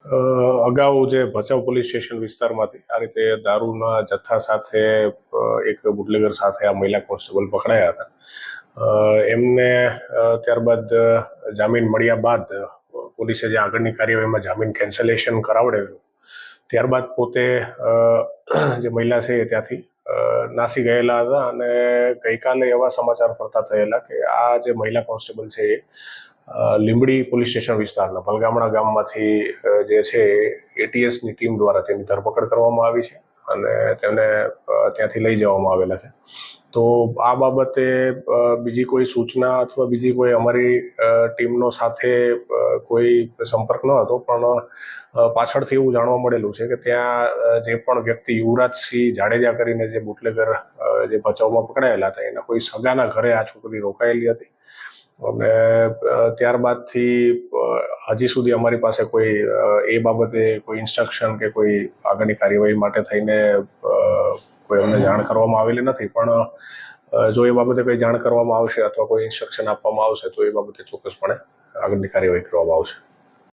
અગાઉ જે Bhachau police station વિસ્તારમાંથી આ રીતે દારૂના જથ્થા સાથે એક બુટલેગર સાથે આ મહિલા કોન્સ્ટેબલ પકડાયા હતા. એમને ત્યારબાદ જામીન મળ્યા બાદ પોલીસે જે આગળની કાર્યવાહીમાં જામીન કેન્સલેશન કરાવડાવ્યું. ત્યારબાદ પોતે જે મહિલા છે એ ત્યાંથી નાસી ગયેલા હતા અને ગઈકાલે એવા સમાચાર ફરતા થયેલા કે આ જે મહિલા કોન્સ્ટેબલ છે એ લીંબડી પોલીસ સ્ટેશન વિસ્તારના ભલગામણા ગામમાંથી જે છે એટીએસની ટીમ દ્વારા તેની ધરપકડ કરવામાં આવી છે અને તેમને ત્યાંથી લઈ જવામાં આવેલા છે. તો આ બાબતે બીજી કોઈ સૂચના અથવા બીજી કોઈ અમારી ટીમનો સાથે કોઈ સંપર્ક ન હતો, પણ પાછળથી એવું જાણવા મળેલું છે કે ત્યાં જે પણ વ્યક્તિ યુવરાજસિંહ જાડેજા કરીને જે બુટલેગર જે ભચાઉમાં પકડાયેલા હતા એના કોઈ સગાના ઘરે આ છોકરી રોકાયેલી હતી અને ત્યારબાદથી હજી સુધી અમારી પાસે કોઈ એ બાબતે કોઈ ઇન્સ્ટ્રક્શન કે કોઈ આગળની કાર્યવાહી માટે થઈને કોઈ અમને જાણ કરવામાં આવેલી નથી. પણ જો એ બાબતે કોઈ જાણ કરવામાં આવશે અથવા કોઈ ઇન્સ્ટ્રક્શન આપવામાં આવશે તો એ બાબતે ચોક્કસપણે આગળની કાર્યવાહી કરવામાં આવશે.